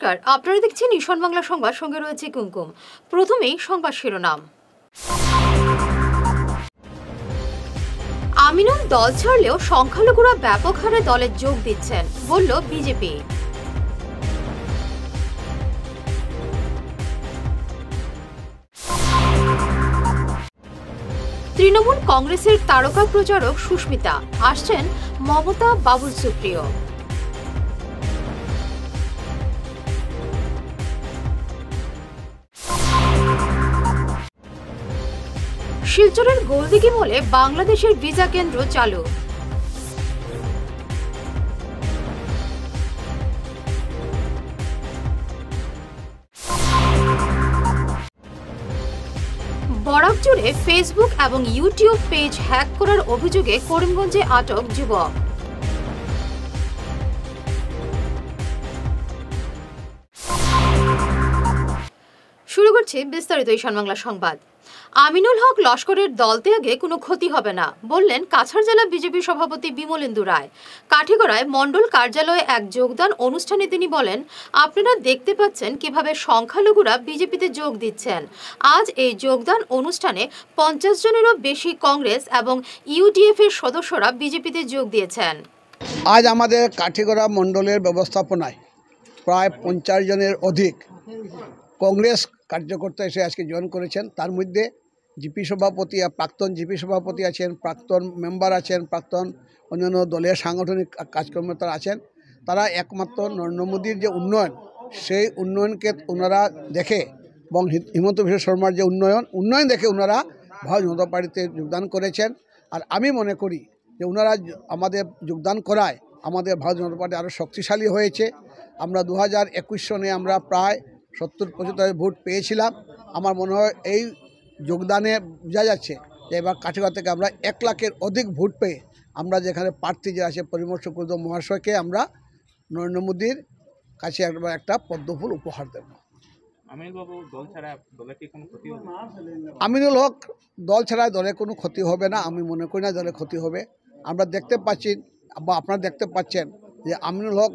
নমস্কার, আপনারা দেখছেন ঈশান বাংলা সংবাদ, সঙ্গে রয়েছে কুমকুম। প্রথমেই সংবাদ শিরোনাম। আমিনুল দল ছাড়লেও সংখ্যালঘুরা ব্যাপক হারে দলে যোগ দিচ্ছেন, বলল বিজেপি। তৃণমূল কংগ্রেসের তারকা প্রচারক সুস্মিতা আসছেন মমতা বাবুল সুপ্রিয়। শিলচরের গোলদিঘি মলে বাংলাদেশের ভিসা কেন্দ্র চালু। বরাক জুড়ে ফেসবুক এবং ইউটিউব পেজ হ্যাক করার অভিযোগে করিমগঞ্জে আটক যুবক। শুরু করছি বিস্তারিত ঈশান বাংলা সংবাদ। আমিনুল হক লস্করের দল ত্যাগে কোনো ক্ষতি হবে না, বললেন কাছাড় জেলা বিজেপি সভাপতি বিমলেন্দু রায়। কাঠিগড়ায় মণ্ডল কার্যালয়ে এক যোগদান অনুষ্ঠানে তিনি বলেন, আপনারা দেখতে পাচ্ছেন কিভাবে সংখ্যালঘুরা বিজেপিতে যোগ দিচ্ছেন। আজ এই যোগদান অনুষ্ঠানে 50 জনেরও বেশি কংগ্রেস এবং ইউডিএফ এর সদস্যরা বিজেপিতে যোগ দিয়েছেন। আজ আমাদের কাঠিগড়া মণ্ডলের ব্যবস্থাপনায় প্রায় 50 জনের অধিক কংগ্রেস কার্যকর্তা এসে আজকে জয়েন করেছেন। তার মধ্যে জিপি সভাপতি, প্রাক্তন জিপি সভাপতি আছেন, প্রাক্তন মেম্বার আছেন, প্রাক্তন অন্যান্য দলের সাংগঠনিক কাজকর্মতা আছেন। তারা একমাত্র নরেন্দ্র মোদীর যে উন্নয়ন, সেই উন্নয়নকে ওনারা দেখে এবং হিমন্ত বিশ্ব শর্মার যে উন্নয়ন দেখে ওনারা ভারতীয় জনতা পার্টিতে যোগদান করেছেন। আর আমি মনে করি যে ওনারা আমাদের যোগদান করায় আমাদের ভারতীয় জনতা পার্টি আরও শক্তিশালী হয়েছে। আমরা 2021 সনে আমরা প্রায় 70-75 ভোট পেয়েছিলাম। আমার মনে হয় এই যোগদানে বোঝা যাচ্ছে যে এবার কাঠিগড়া থেকে আমরা 1 লাখের অধিক ভোট পেয়ে আমরা যেখানে প্রার্থী যে আছে পরিমর্শ কুর্দ মহাশয়কে আমরা নরেন্দ্র মোদীর কাছে একটা পদ্মফুল উপহার দেব। আমিনুল হক দল ছাড়া দলে কোনো ক্ষতি হবে না, আমি মনে করি না দলে ক্ষতি হবে। আমরা দেখতে পাচ্ছি বা আপনারা দেখতে পাচ্ছেন যে আমিনুল হক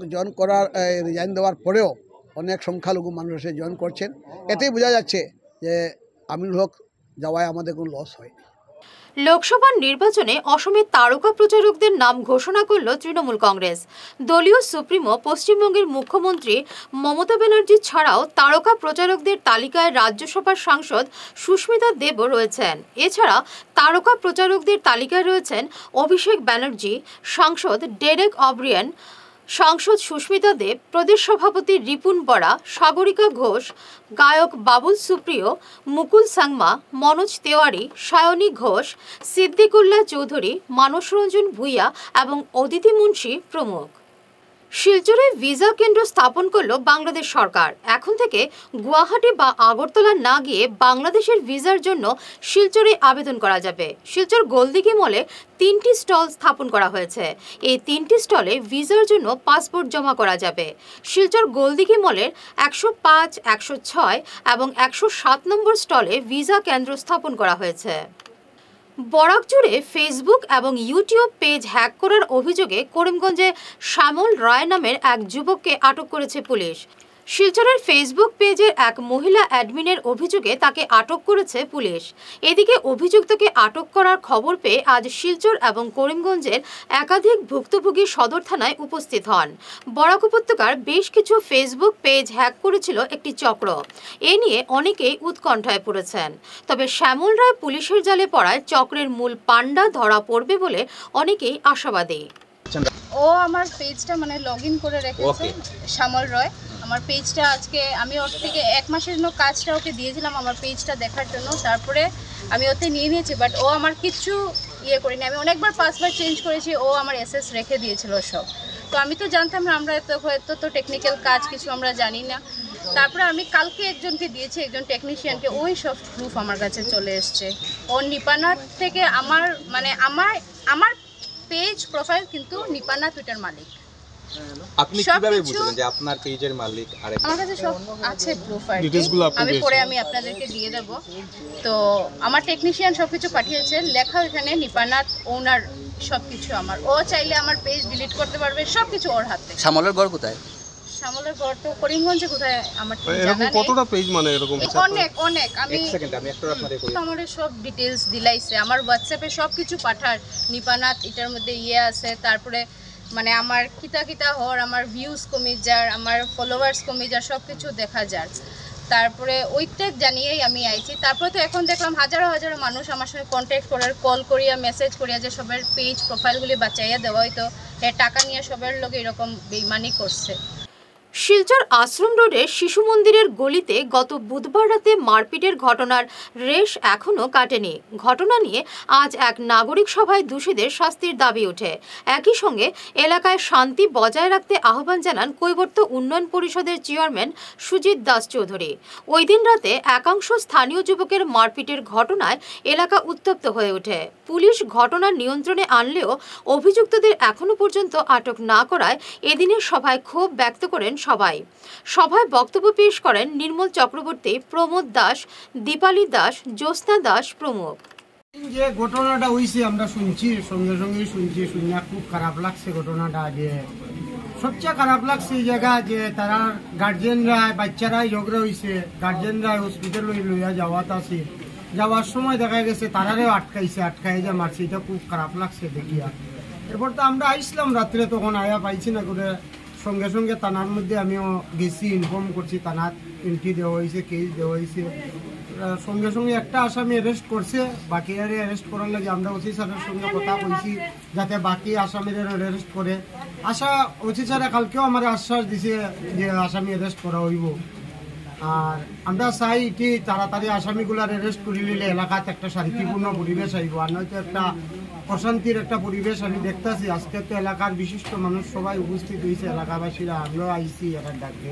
রিজাইন দেওয়ার পরেও অনেক সংখ্যালঘু মানুষ এসে জয়েন করছেন। এতেই বোঝা যাচ্ছে যে আমিনুল হক যাওয়ায় আমাদের কোনো লস হয়। লোকসভা নির্বাচনে অসমের তারকা প্রচারকদের নাম ঘোষণা করল তৃণমূল কংগ্রেস। দলীয় সুপ্রিমো পশ্চিমবঙ্গের মুখ্যমন্ত্রী মমতা ব্যানার্জি ছাড়াও তারকা প্রচারকদের তালিকায় রাজ্যসভার সাংসদ সুস্মিতা দেবও রয়েছেন। এছাড়া তারকা প্রচারকদের তালিকায় রয়েছেন অভিষেক ব্যানার্জি, সাংসদ ডেরেক অব্রিয়ান, সাংসদ সুস্মিতা দেব, প্রদেশ সভাপতি রিপুন বরা, সাগরিকা ঘোষ, গায়ক বাবুল সুপ্রিয়, মুকুল সাংমা, মনোজ তেওয়ারি, সায়নী ঘোষ, সিদ্দিকুল্লাহ চৌধুরী, মানস রঞ্জন ভূঁইয়া এবং অদিতি মুন্সি প্রমুখ। শিলচরে ভিসা কেন্দ্র স্থাপন করল বাংলাদেশ সরকার। এখন থেকে গুয়াহাটি বা আগরতলা না গিয়ে বাংলাদেশের ভিসার জন্য শিলচরে আবেদন করা যাবে। শিলচর গোলদিঘি মলে 3টি স্টল স্থাপন করা হয়েছে। এই 3টি স্টলে ভিসার জন্য পাসপোর্ট জমা করা যাবে। শিলচর গোলদিঘি মলের 105, 106 এবং 107 নম্বর স্টলে ভিসা কেন্দ্র স্থাপন করা হয়েছে। বরাক জুড়ে ফেসবুক এবং ইউটিউব পেজ হ্যাক করার অভিযোগে করিমগঞ্জে শ্যামল রায় নামের এক যুবককে আটক করেছে পুলিশ। শিলচরের ফেসবুক পেজের এক মহিলা অ্যাডমিনের অভিযোগে তাকে আটক করেছে পুলিশ। এদিকে অভিযুক্তকে আটক করার খবর পেয়ে আজ শিলচর এবং করিমগঞ্জের একাধিক ভুক্তভোগী সদর থানায় উপস্থিত হন। বরাক উপত্যকার বেশ কিছু ফেসবুক পেজ হ্যাক করেছিল একটি চক্র। এ নিয়ে অনেকেই উৎকণ্ঠায় পড়েছেন। তবে শ্যামল রায় পুলিশের জালে পড়ায় চক্রের মূল পাণ্ডা ধরা পড়বে বলে অনেকেই আশাবাদী। ও আমার পেজটা লগইন করে রেখেছে, শ্যামল রয়। আমার পেজটা আজকে আমি ওর থেকে 1 মাসের জন্য কাজটা ওকে দিয়েছিলাম আমার পেজটা দেখার জন্য। তারপরে আমি ওতে নিয়ে নিয়েছি, বাট ও আমার কিচ্ছু করিনি। আমি অনেকবার পাসওয়ার্ড চেঞ্জ করেছি, ও আমার এসএস রেখে দিয়েছিল সব। তো আমি তো জানতাম না, আমরা তো টেকনিক্যাল কাজ কিছু আমরা জানি না। তারপরে আমি কালকে একজনকে দিয়েছি, একজন টেকনিশিয়ানকে, ওই সব প্রুফ আমার কাছে চলে এসছে। ও নিপানাথ থেকে আমার পেজ প্রোফাইল কিন্তু নিপানাথ ওইটার মালিক। আপনি কিভাবে বুঝলেন যে আপনার পেজের মালিক আরেকজন? আমার কাছে সব আছে প্রোফাইল, আমি আপনাদেরকে দিয়ে দেব। তো আমার টেকনিশিয়ান সবকিছু পাঠিয়েছে, লেখা এখানে নিপানাথ ওনার সবকিছু আমার। ও চাইলে আমার পেজ ডিলিট করতে পারবে, সবকিছু ওর হাতে। শ্যামলের ঘর কোথায়? শ্যামলের ঘর তো করিমগঞ্জে কোথায় আমার ঠিক এরকম জানা নেই। কতটা পেজ মানে এরকম অনেক আমি এক সেকেন্ড আমি একটা আপনাদের করি আমার সব ডিটেলস দিলাইছে, আমার হোয়াটসঅ্যাপে সব কিছু পাঠার, নিপানাথ এটার মধ্যে আছে, তারপরে মানে আমার কিতা হর, আমার ভিউজ কমে যার, আমার ফলোয়ার্স কমে যার, সব কিছু দেখা যার। তারপরে ওইটা জানিয়েই আমি আইছি। তারপরে তো এখন দেখলাম হাজারো হাজারো মানুষ আমার সঙ্গে কন্ট্যাক্ট করার, কল করিয়া মেসেজ করিয়া যে সবার পেজ প্রোফাইলগুলি বাঁচাইয়া দেওয়া হয়তো টাকা নিয়ে সবার লোক এরকম বেইমানি করছে। শিলচর আশ্রম রোডের শিশু মন্দিরের গলিতে গত বুধবার রাতে মারপিটের ঘটনার রেশ এখনও কাটেনি। ঘটনা নিয়ে আজ এক নাগরিক সভায় দোষীদের শাস্তির দাবি ওঠে। একই সঙ্গে এলাকায় শান্তি বজায় রাখতে আহ্বান জানান কৈবর্ত উন্নয়ন পরিষদের চেয়ারম্যান সুজিত দাস চৌধুরী। ওই দিন রাতে একাংশ স্থানীয় যুবকের মারপিটের ঘটনায় এলাকা উত্তপ্ত হয়ে ওঠে। পুলিশ ঘটনা নিয়ন্ত্রণে আনলেও অভিযুক্তদের এখনও পর্যন্ত আটক না করায় এদিনের সভায় ক্ষোভ ব্যক্ত করেন সবাই। সভায় বক্তব্য পেশ করেন নির্মল চক্রবর্তী, প্রমোদ দাস, দীপালি দাস, জ্যোৎস্না দাস প্রমুখ। যে ঘটনাটা হয়েছে আমরা শুনছি, সঙ্গে সঙ্গে শুনে খুব খারাপ লাগছে ঘটনাটা। যে সবচেয়ে খারাপ লাগছে এই জায়গা যে তারা গার্জেনরা, বাচ্চারাই ঝগড়া হয়েছে, গার্জেনরা হসপিটালে লইয়া যাওয়াত আছে, যাওয়ার সময় দেখা গেছে তারারেও আটকাই যে মারছে। এটা খুব খারাপ লাগছে দেখিয়া। এরপর তো আমরা আইসলাম রাত্রে, তখন আয়া পাইছি না করে সঙ্গে সঙ্গে থানার মধ্যে আমিও গেছি, ইনফর্ম করছি, থানার এন্ট্রি দেওয়া হয়েছে, কেস দেওয়া হয়েছে। সঙ্গে সঙ্গে একটা আসামি অ্যারেস্ট করছে, বাকি আরে অ্যারেস্ট করার লাগে আমরা ওসি স্যারের সঙ্গে কথা কইছি যাতে বাকি আসামিদের অ্যারেস্ট করে। ওসি স্যারে কালকেও আমার আশ্বাস দিছে যে আসামি অ্যারেস্ট করা হইব। আর আমরা চাই এটি তাড়াতাড়ি আসামিগুলার অ্যারেস্ট করে নিলে এলাকাতে একটা শান্তিপূর্ণ পরিবেশ আইব, আর নয়তো একটা অশান্তির একটা পরিবেশ আমি দেখতেছি। আজকে তো এলাকার বিশিষ্ট মানুষ সবাই উপস্থিত হয়েছে, এলাকাবাসীরা, আমরাও আইছি এলাকার ডাকে।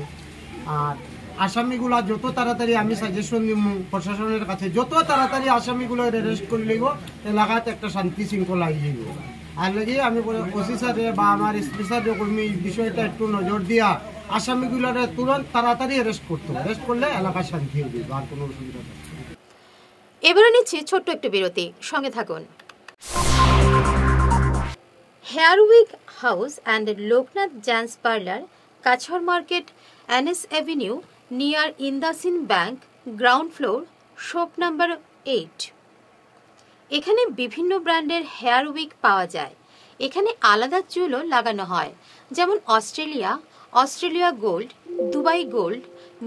আর আসামিগুলা যত তাড়াতাড়ি, আমি সাজেশন দিব প্রশাসনের কাছে, যত তাড়াতাড়ি আসামিগুলো অ্যারেস্ট করে লইব এলাকাতে একটা শান্তি শৃঙ্খলা আই যাইব। আর লাগে আমি ওসি স্যারে বা আমার স্পেশাল কর্মী বিষয়টা একটু নজর দিয়া আসামিগুলোর তুরন্ত তাড়াতাড়ি অ্যারেস্ট করতে হবে। অ্যারেস্ট করলে এলাকা শান্তি হয়ে যাবে, আর কোনো অসুবিধা নেই। এবারে নিচ্ছি ছোট্ট একটু বিরতি, সঙ্গে থাকুন। Hair wig house and Loknath gents parlour, কাছর market, NS Avenue, near IndusInd bank, ground floor, shop number 8। এখানে বিভিন্ন ব্র্যান্ডের হেয়ার উইক পাওয়া যায়। এখানে আলাদা চুলও লাগানো হয়, যেমন অস্ট্রেলিয়া গোল্ড, দুবাই গোল্ড,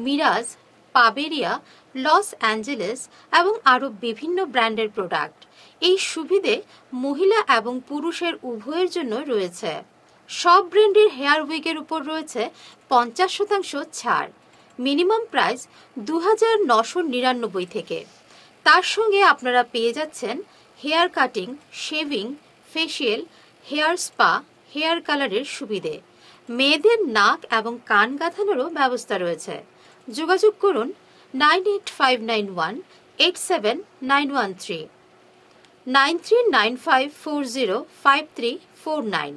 মিরাজ, পাবেরিয়া, লস অ্যাঞ্জেলেস এবং আরও বিভিন্ন ব্র্যান্ডের প্রোডাক্ট। এই সুবিধে মহিলা এবং পুরুষের উভয়ের জন্য রয়েছে। সব ব্র্যান্ডের হেয়ার উইকের উপর রয়েছে 50% ছাড়। মিনিমাম প্রাইস 2999 থেকে। তার সঙ্গে আপনারা পেয়ে যাচ্ছেন hair cutting, shaving, facial, hair spa, hair কালারের সুবিধে। মেয়েদের নাক এবং কান গাঁথানোরও ব্যবস্থা রয়েছে। যোগাযোগ করুন 9859187913, 9395405349।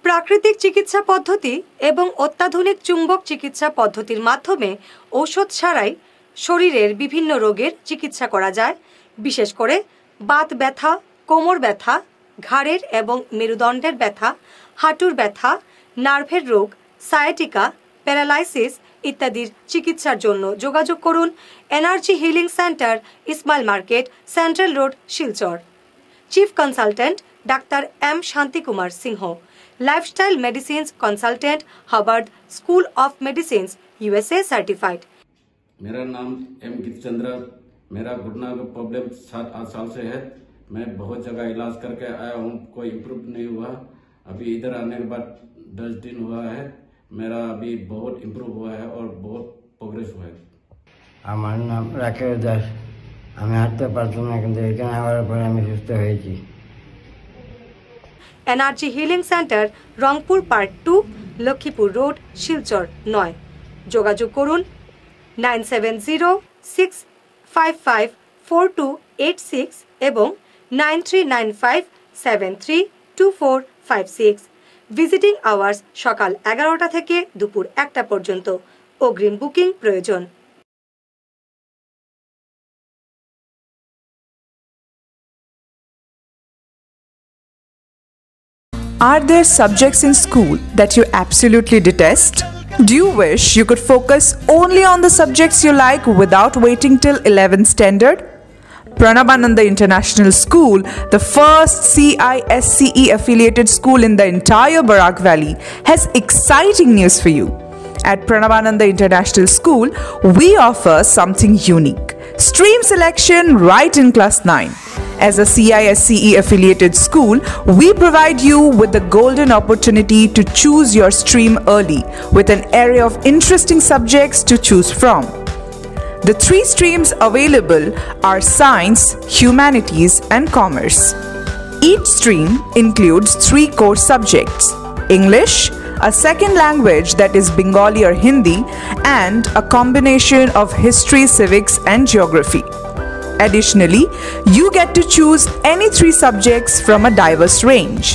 প্রাকৃতিক চিকিৎসা পদ্ধতি এবং অত্যাধুনিক চুম্বক চিকিৎসা পদ্ধতির মাধ্যমে ঔষধ ছাড়াই শরীরের বিভিন্ন রোগের চিকিৎসা করা যায়। বিশেষ করে বাত ব্যথা, কোমর ব্যথা, ঘাড়ের এবং মেরুদণ্ডের ব্যথা, হাঁটুর ব্যথা, নার্ভের রোগ, সায়াটিকা, প্যারালাইসিস ইত্যাদির চিকিৎসার জন্য যোগাযোগ করুন energy healing centre, Ismail market, central road, Silchar. Chief consultant doctor M Shantikumar Singh, lifestyle medicines consultant, Harvard school of medicines, USA certified. मेरा नाम M गिरिचंद्र, मेरा घुटना का प्रॉब्लम 7-8 साल से है। मैं बहुत जगह इलाज करके आया हूँ, कोई इम्प्रूव नहीं हुआ। अभी इधर आने के बाद 10 दिन हुआ है, मेरा अभी बहुत इम्प्रूव हुआ है और बहुत प्रोग्रेस हुआ है। আমার নাম রাকেশ দাস। আমি হাঁটতে পারতাম না, কিন্তু এখানে আসার পরে আমি সুস্থ হয়েছি। Energy healing centre, Rangpur park 2, Laxmipur road, Silchar 9। যোগাযোগ করুন 9706554286 এবং 9395732456। ভিজিটিং আওয়ার্স সকাল 11টা থেকে দুপুর 1টা পর্যন্ত। অগ্রিম বুকিং প্রয়োজন। Are there subjects in school that you absolutely detest? Do you wish you could focus only on the subjects you like without waiting till 11th standard? Pranabananda International School, the first CISCE affiliated school in the entire Barak Valley, has exciting news for you. At Pranabananda International School, we offer something unique: stream selection right in class 9. As a CISCE affiliated school, we provide you with the golden opportunity to choose your stream early with an array of interesting subjects to choose from. The 3 streams available are Science, Humanities, and Commerce. Each stream includes 3 core subjects: English, a second language that is Bengali or Hindi, and a combination of history, civics, and geography. Additionally, you get to choose any 3 subjects from a diverse range.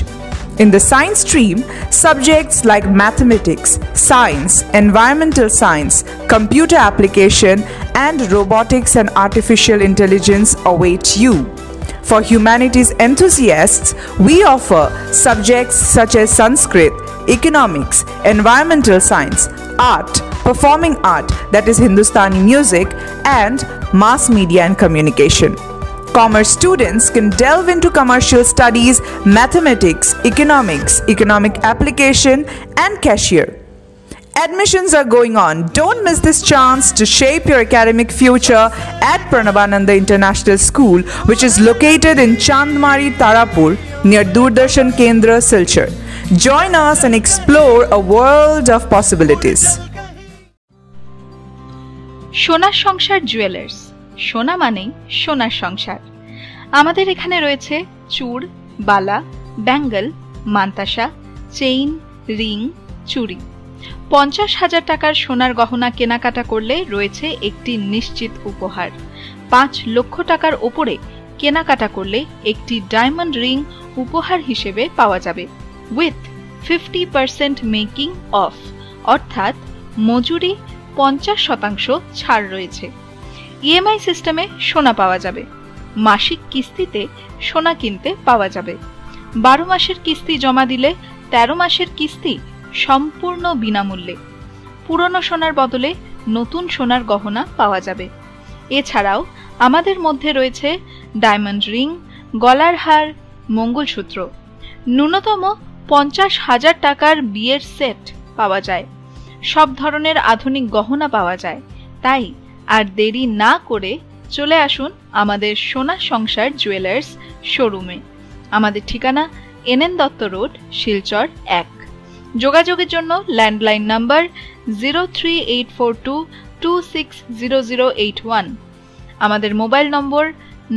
In the science stream, subjects like mathematics, science, environmental science, computer application, and robotics and artificial intelligence await you. For humanities enthusiasts, we offer subjects such as Sanskrit, economics, environmental science, art, performing art, that is Hindustani music, and mass media and communication. Commerce students can delve into commercial studies, mathematics, economics, economic application, and cashier. Admissions are going on. Don't miss this chance to shape your academic future at Pranabananda International School, which is located in Chandmari, Tarapur, near Doordarshan Kendra, Silchar. Join us and explore a world of possibilities. সোনার সংসার jewellers, সোনা মানেই সোনার সংসার। আমাদের এখানে রয়েছে চূড়, বালা, Bengal, mantasha, chain, ring, চুড়ি। 50,000 টাকার সোনার গহনা কেনাকাটা করলে রয়েছে একটি নিশ্চিত উপহার। 5 লক্ষ টাকার ওপরে কেনাকাটা করলে একটি ডায়মন্ড রিং উপহার হিসেবে পাওয়া যাবে উইথ 50% মেকিং অফ, অর্থাৎ মজুরি 50% ছাড় রয়েছে। ইএমআই সিস্টেমে সোনা পাওয়া যাবে। মাসিক কিস্তিতে সোনা কিনতে পাওয়া যাবে। 12 মাসের কিস্তি জমা দিলে 13 মাসের কিস্তি সম্পূর্ণ বিনামূল্যে। পুরনো সোনার বদলে নতুন সোনার গহনা পাওয়া যাবে। এছাড়াও আমাদের মধ্যে রয়েছে ডায়মন্ড রিং, গলার হার, মঙ্গলসূত্র। ন্যূনতম 50,000 টাকার বিয়ের সেট পাওয়া যায়। সব ধরনের আধুনিক গহনা পাওয়া যায়। তাই আর দেরি না করে চলে আসুন আমাদের সোনা সংসার জুয়েলার্স শোরুমে। আমাদের ঠিকানা NN দত্ত রোড, শিলচর 1। যোগাযোগের জন্য ল্যান্ডলাইন নাম্বার 038422600081, আমাদের মোবাইল নম্বর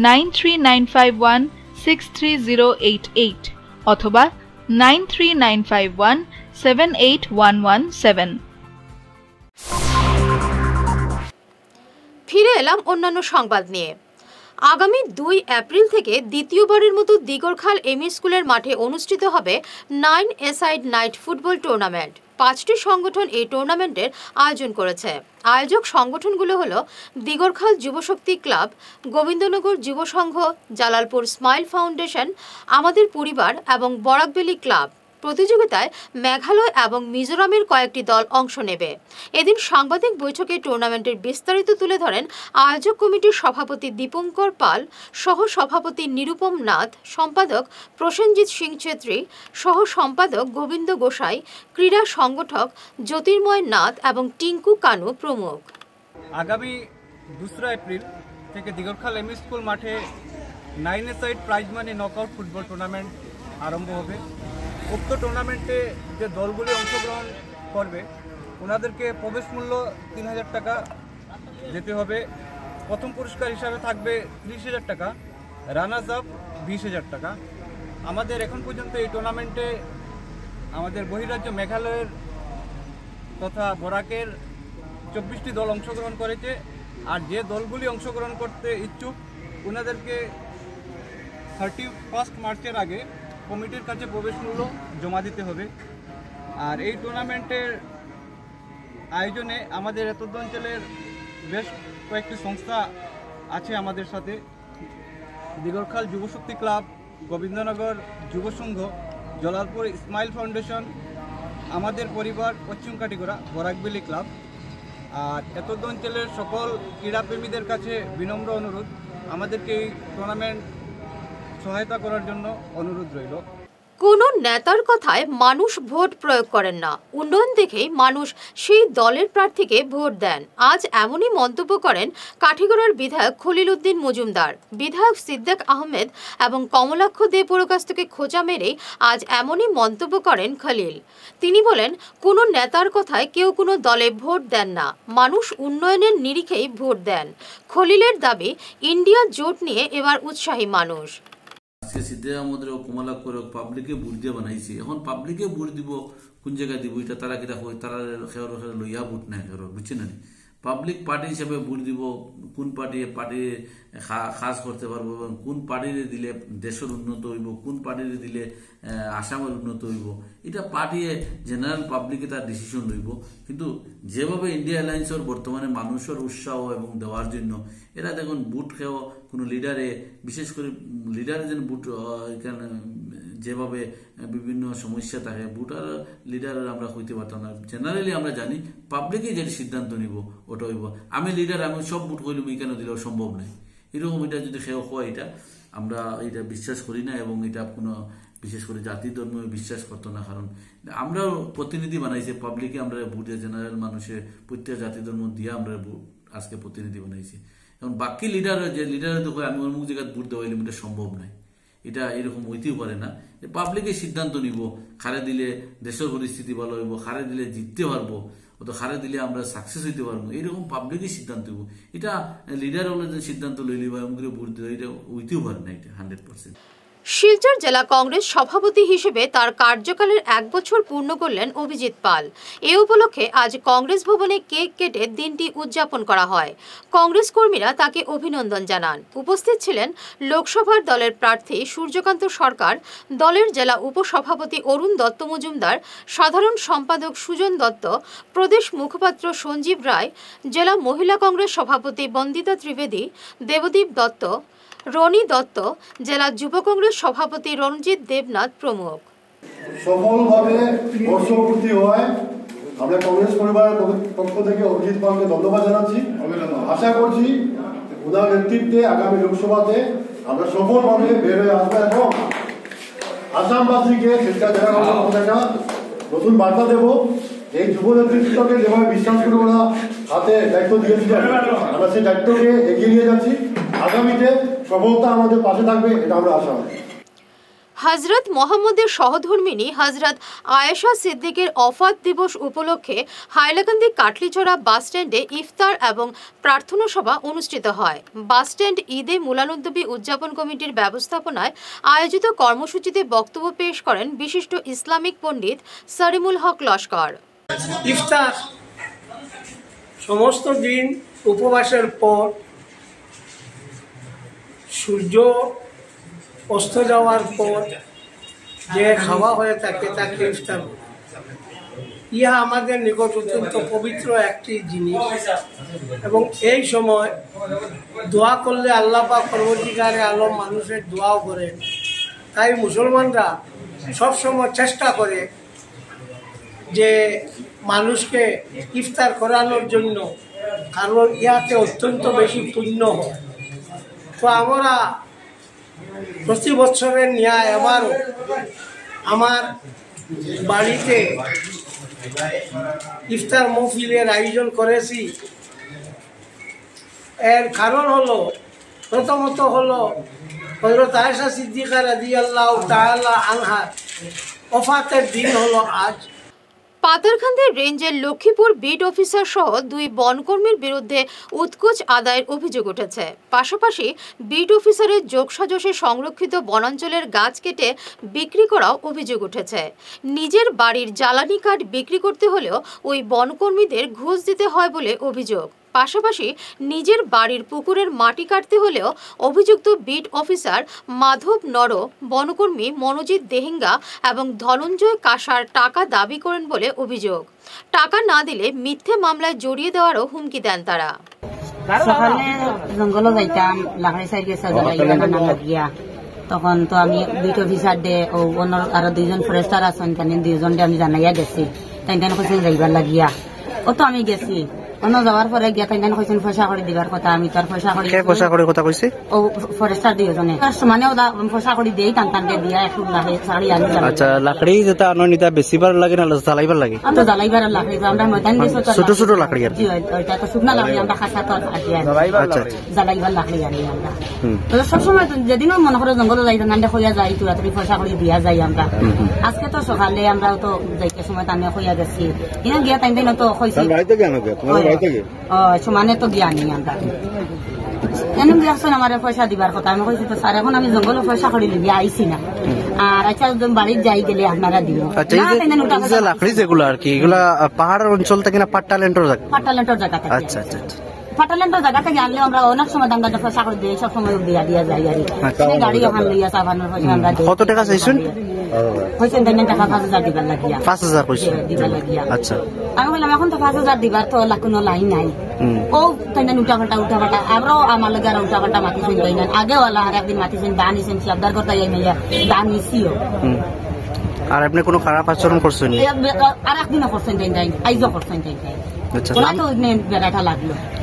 9395163088 অথবা 9395178117। ফিরে এলাম অন্যান্য সংবাদ নিয়ে। আগামী 2 এপ্রিল থেকে দ্বিতীয়বারের মতো দিগরখাল এমই স্কুলের মাঠে অনুষ্ঠিত হবে 9 এসাইড নাইট ফুটবল টুর্নামেন্ট। 5টি সংগঠন এই টুর্নামেন্টের আয়োজন করেছে। আয়োজক সংগঠনগুলো হলো দিগরখাল যুবশক্তি ক্লাব, গোবিন্দনগর যুব সংঘ, জালালপুর স্মাইল ফাউন্ডেশন, আমাদের পরিবার এবং বরাকবেলি ক্লাব। প্রতিযোগিতায় মেঘালয় এবং মিজোরামের কয়েকটি দল অংশ নেবে। এদিন সাংবাদিক বৈঠকে টুর্নামেন্টের বিস্তারিত তুলে ধরেন আয়োজক কমিটির সভাপতি দীপঙ্কর পাল, সহ সভাপতি নিরুপম নাথ, সম্পাদক প্রসেনজিৎ সিং ছেত্রী, সহ সম্পাদক গোবিন্দ গোসাই, ক্রীড়া সংগঠক জ্যোতির্ময় নাথ এবং টিঙ্কু কানু প্রমুখ। আগামী 2 এপ্রিল থেকে দিগরখাল এমই স্কুল মাঠে 9 a side prize money knockout football tournament আরম্ভ হবে। উক্ত টুর্নামেন্টে যে দলগুলি অংশগ্রহণ করবে ওনাদেরকে প্রবেশ মূল্য 3,000 টাকা যেতে হবে। প্রথম পুরস্কার হিসাবে থাকবে 30,000 টাকা, রানার্স আপ 20,000 টাকা। আমাদের এখন পর্যন্ত এই টুর্নামেন্টে আমাদের বহিরাজ্য মেঘালয়ের তথা বরাকের 24টি দল অংশগ্রহণ করেছে। আর যে দলগুলি অংশগ্রহণ করতে ইচ্ছুক ওনাদেরকে 31 মার্চের আগে কমিটির কাছে প্রবেশ মূল্য জমা দিতে হবে। আর এই টুর্নামেন্টের আয়োজনে আমাদের এতদ অঞ্চলের বেশ কয়েকটি সংস্থা আছে আমাদের সাথে। দিগরখাল যুবশক্তি ক্লাব, গোবিন্দনগর যুব সংঘ, জলালপুর স্মাইল ফাউন্ডেশন, আমাদের পরিবার, পশ্চিম কাটিগড়া বরাকবেলি ক্লাব। আর এতদ অঞ্চলের সকল ক্রীড়াপ্রেমীদের কাছে বিনম্র অনুরোধ, আমাদেরকে এই টুর্নামেন্ট সহায়তা করার জন্য অনুরোধ রইল। কোনো নেতার কথায় মানুষ ভোট প্রয়োগ করেন না, উন্নয়ন দেখেই মানুষ সেই দলের প্রার্থীকে ভোট দেন। আজ এমনই মন্তব্য করেন কাঠিগড়ার বিধায়ক খলিল উদ্দিন মজুমদার। বিধায়ক সিদ্দিক আহমেদ এবং কমলাক্ষ দে পুরকাস্তকে খোঁচা মেরেই আজ এমনই মন্তব্য করেন খলিল। তিনি বলেন, কোনো নেতার কথায় কেউ কোনো দলে ভোট দেন না, মানুষ উন্নয়নের নিরিখেই ভোট দেন। খলিলের দাবি, ইন্ডিয়া জোট নিয়ে এবার উৎসাহী মানুষ। আজকে সিদ্দিক আহমদের কমলা করে পাবলিকে ভোট দিয়ে বানাইছে, এখন পাবলিকে ভোট দিব কোন জায়গায় দিব এটা তারা কিনা তারা লইয়া ভোট নাই বুঝছেন না। পাবলিক পার্টি হিসেবে ভোট দিব, কোন পার্টি খাস করতে পারবো এবং কোন পার্টিরে দিলে দেশের উন্নত হইব, কোন পার্টিরে দিলে আসামের উন্নত হইব, এটা পার্টি জেনারেল পাবলিকে তার ডিসিশন লইব। কিন্তু যেভাবে ইন্ডিয়া অ্যালায়েন্সের বর্তমানে মানুষের উৎসাহ এবং দেওয়ার জন্য এরা দেখুন বুট খেয়েও কোনো লিডারে, বিশেষ করে লিডারে যেন বুট যেভাবে বিভিন্ন সমস্যা থাকে, বুটার লিডারের আমরা হইতে পারতাম না। জেনারেলি আমরা জানি পাবলিকে যে সিদ্ধান্ত নিব ওটা হইব। আমি লিডার, আমি সব বুট হইলাম এখানে দিলেও সম্ভব নয়, এরকম এটা যদি খেয়ে হয় এটা আমরা এটা বিশ্বাস করি না এবং এটা কোনো বিশেষ করে জাতি ধর্ম বিশ্বাস করতো না। কারণ আমরাও প্রতিনিধি বানাইছি পাবলিকে, আমরা ভোটে জেনারেল মানুষের প্রত্যেক জাতি ধর্ম দিয়ে আমরা আজকে প্রতিনিধি বানাইছি। এখন বাকি লিডার যে লিডারের দেখো আমি অমুক জায়গায় ভোট দেওয়া এটা সম্ভব নয়, এটা এরকম হইতেও পারে না। পাবলিকে সিদ্ধান্ত নিব, খারে দিলে দেশের পরিস্থিতি ভালো হইব, খারে দিলে জিততে পারবো, অত খারে দিলে আমরা সাকসেস হইতে পারবো, এইরকম পাবলিকই সিদ্ধান্ত নিব। এটা লিডার হলে যে সিদ্ধান্ত লইলি বা এমন করে ভোট দেওয়া এটা হইতেও পারে না, এটা 100%। শিলচর জেলা কংগ্রেস সভাপতি হিসেবে তার কার্যকালের 1 বছর পূর্ণ করলেন অভিজিৎ পাল। এ উপলক্ষে আজ কংগ্রেস ভবনে কেক কেটে দিনটি উদযাপন করা হয়। কংগ্রেস কর্মীরা তাকে অভিনন্দন জানান। উপস্থিত ছিলেন লোকসভার দলের প্রার্থী সূর্যকান্ত সরকার, দলের জেলা উপসভাপতি অরুণ দত্ত মজুমদার, সাধারণ সম্পাদক সুজন দত্ত, প্রদেশ মুখপাত্র সঞ্জীব রায়, জেলা মহিলা কংগ্রেস সভাপতি বন্দিতা ত্রিবেদী, দেবদীপ দত্ত, রনি দত্ত, জেলা যুব কংগ্রেস সভাপতি রণজিৎ দেবনাথ প্রমুখ। সফলভাবে বর্ষপূর্তি হয়, আমরা কংগ্রেস পরিবারের পক্ষ থেকে অভিজিৎ পালকে ধন্যবাদ জানাচ্ছি। আশা করছি ওনার নেতৃত্বে আগামী লোকসভাতে আমরা সফলভাবে বের হয়ে আসবো এবং আসামবাসীকে শিক্ষা জেলা নতুন বার্তা দেব। এই যুব নেতৃত্বকে যেভাবে বিশ্বাস করে ওরা হাতে দায়িত্ব দিয়েছিলেন, আমরা সেই দায়িত্বকে এগিয়ে নিয়ে যাচ্ছি। আগামীতে সফলতা আমাদের পাশে থাকবে, এটা আমরা আশা করি। হজরত মোহাম্মদের সহধর্মিনী হজরত আয়েশা সিদ্দিকের ওফাত দিবস উপলক্ষে হাইলাকান্দি কাটলিছড়া বাসস্ট্যান্ডে ইফতার এবং প্রার্থনা সভা অনুষ্ঠিত হয়। বাসস্ট্যান্ড ঈদে মিলাদুন্নবী উদযাপন কমিটির ব্যবস্থাপনায় আয়োজিত কর্মসূচিতে বক্তব্য পেশ করেন বিশিষ্ট ইসলামিক পণ্ডিত সরিমুল হক লস্কর। ইফতার সমস্ত দিন উপবাসের পর সূর্য অস্ত যাওয়ার পর যে খাওয়া হয়ে থাকে তাকে ইফতার। ইহা আমাদের নিকট অত্যন্ত পবিত্র একটি জিনিস এবং এই সময় দোয়া করলে আল্লাহ পাক পরবর্তীকালে আলম মানুষের দোয়াও করেন। তাই মুসলমানরা সবসময় চেষ্টা করে যে মানুষকে ইফতার করানোর জন্য, কারণ ইহাতে অত্যন্ত বেশি পুণ্য হয়। তো আমরা প্রতি বছরের ন্যায় এবারও আমার বাড়িতে ইফতার মহফিলের আয়োজন করেছি। এর কারণ হলো, প্রথমত হলো হযরত আয়েশা সিদ্দিকা রাদিয়াল্লাহু তাআলা আনহার ওফাতের দিন হলো আজ। পাতারকান্দি রেঞ্জের লক্ষ্মীপুর বিট অফিসার সহ 2 বনকর্মীর বিরুদ্ধে উৎকোচ আদায়ের অভিযোগ উঠেছে। পাশাপাশি বিট অফিসারের যোগসাজশে সংরক্ষিত বনাঞ্চলের গাছ কেটে বিক্রি করাও অভিযোগ উঠেছে। নিজের বাড়ির জ্বালানি কাঠ বিক্রি করতে হলেও ওই বনকর্মীদের ঘুষ দিতে হয় বলে অভিযোগ। পাশাপাশি নিজের বাড়ির পুকুরের মাটি কাটতে হলেও অভিযুক্ত বিট অফিসার মাধব নর, বনকর্মী মনোজিৎ দেহিঙ্গা এবং ধনঞ্জয় কাসার টাকা দাবি করেন বলে অভিযোগ। টাকা না দিলে মিথ্যে মামলায় জড়িয়ে দেওয়ারও হুমকি দেন তারা। সকালে জঙ্গল যাইতাম, লাকড়ি সাইড গেছে লাগিয়া তখন তো আমি বিট অফিসার দে ও অন্য আরো 2 জন ফরেস্টার আছেন তাই 2 জন আমি জানাইয়া গেছি তাই কইছেন যাইবার লাগিয়া ও তো আমি গেছি অন্য যাওয়ার পরে গিয়া তাই কইছেন পয়সা করে দিবার কথা আমি তার পয়সা করে কথা কইছি ও ফরেস্টার 2 জনে মানে ওদা পয়সা করে দেই টান দিয়া একটু লাগে শাড়ি আনি যাবে। আচ্ছা লাকড়ি যেটা আননিতা বেশিবার লাগে না জ্বালাইবার লাগে? আমরা জ্বালাইবার লাকড়ি আমরা ময়দান দিছো ছোট ছোট লাকড়ি আর ওইটা তো শুকনা লাকড়ি আমরা খাসা তো আটিয়া আচ্ছা জ্বালাইবার লাকড়ি আনি আমরা তো সব সময় যেদিনও মনে করে জঙ্গলে যাই নান্ডে হইয়া যাই তো রাত্রি পয়সা করে দিয়া যাই আমরা। আজকে তো সকালে আমরা তো যাইতে সময় টানে হইয়া গেছি ইনা গিয়া তাই দিন তো কইছি রাইতে কেন গিয়া তোমার রাইতে গিয়া সমানে তো গিয়া নি আমরা কেন গিয়াছেন আমার পয়সা দিবার কথা আমি কইছি তো স্যার এখন আমি জঙ্গলে পয়সা করে লিবি আইছি না আর আচ্ছা বাড়ির যাই গেলে আপনারা দিব। আচ্ছা এই যে লাকড়ি যেগুলো আর কি এগুলা পাহাড়ের অঞ্চল থেকে না পাট্টালেন্টর জায়গা থেকে? আচ্ছা আচ্ছা পাটালেন্টর জায়গা থেকে আনলে আমরা অনেক সময় দাঙ্গা পয়সা করে দিই সব সময় দিয়া যাই আর গাড়ি ওখান লইয়া সাবানোর পয়সা আমরা কত টাকা চাইছেন? হয়েছেন টাকা 5,000 দিবার লাগিয়া 5,000 কইছেন দিবার লাগিয়া। আচ্ছা আমি বললাম এখন তো 5,000 দিবার তো কোনো লাইন নাই ও তাই উল্টা পাল্টা আরো আমার লগে আর উল্টা পাল্টা মাতি শুনতে না আগে ওলা আর একদিন মাতি শুন দান নিছেন শব্দার কথা এই মেয়া দান নিছিও আর আপনি কোনো খারাপ আচরণ করছেন আর একদিনও করছেন তাই আইজও করছেন তাই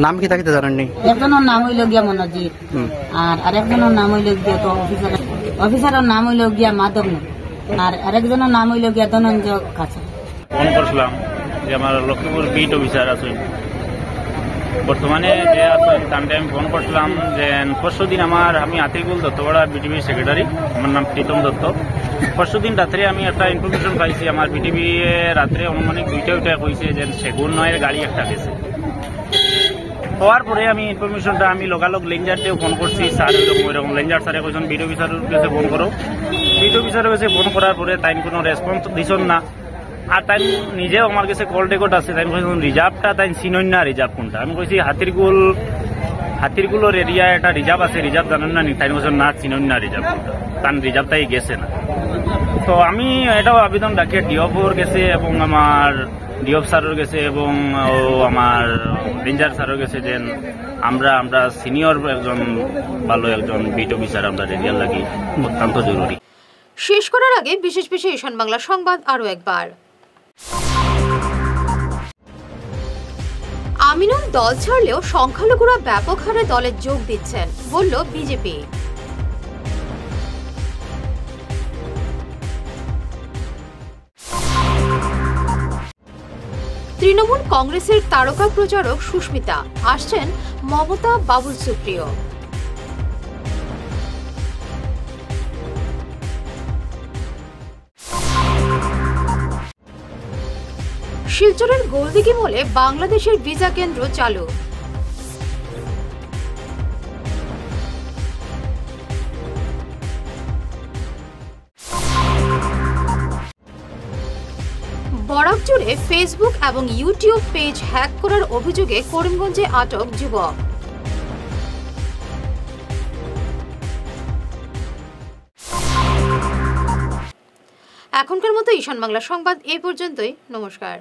নাম কি থাকিতে জানেননি? একজনের নাম হইল গিয়া মনোজিৎ আর আরেকজনের নাম হইল গিয়া তো অফিসারের নাম হইল গিয়া মাধব আর আরেকজনের নাম হইল গিয়া ধনঞ্জয় কাছে। ফোন করছিলাম যে আমার লক্ষ্মীপুর বিট অফিসার আছে বর্তমানে যে আছেন তাকে আমি ফোন করছিলাম যে পরশু দিন আমি আতিকুল দত্তপাড়া বিটিভি সেক্রেটারি আমার নাম প্রীতম দত্ত। পরশু দিন রাত্রে আমি একটা ইনফরমেশন পাইছি আমার বিটিভি রাত্রে অনুমানিক 2টা কইছে যে সেগুন নয়ের গাড়ি একটা গেছে। হওয়ার পরে আমি ইনফরমেশনটা আমি লগালগ লেঞ্জারটেও ফোন করছি স্যার ওইরকম লেঞ্জার স্যারে কইছেন বিট অফিসারের কাছে ফোন করো। বিট অফিসারের কাছে ফোন করার পরে তাই কোনো রেসপন্স দিছেন না আর তাই নিজেও আমার কাছে কল রেকর্ড আছে তাই কইছেন রিজার্ভটা তাই চিনই না রিজার্ভ কোনটা। আমি কইছি হাতিরগুলোর এরিয়া একটা রিজার্ভ আছে রিজার্ভ জানেন না তাই কইছেন না চিনই না রিজার্ভ কোনটা কারণ রিজার্ভটাই গেছে না। তো আমি এটাও আবেদন রাখি ডিওপোর গেছে এবং আমার ডিওপ স্যারের গেছে এবং আমার রেঞ্জার স্যারের গেছে যে আমরা সিনিয়র একজন ভালো একজন বিট অফিসার আমরা রেডিয়াল লাগি অত্যন্ত জরুরি। শেষ করার আগে বিশেষ ঈশান বাংলা সংবাদ আরো একবার। আমিনুল দল ছাড়লেও সংখ্যালঘুরা ব্যাপক হারে দলে যোগ দিচ্ছেন বলল বিজেপি। তৃণমূল কংগ্রেসের তারকা প্রচারক সুস্মিতা আসছেন মমতা বাবুল সুপ্রিয়। শিলচরের গোলদিঘি মলে বাংলাদেশের ভিসা কেন্দ্র চালু। বরাক জুড়ে ফেসবুক এবং ইউটিউব পেজ হ্যাক করার অভিযোগে করিমগঞ্জে আটক যুবক। এখনকার মতো ঈশান বাংলা সংবাদ এই পর্যন্তই। নমস্কার।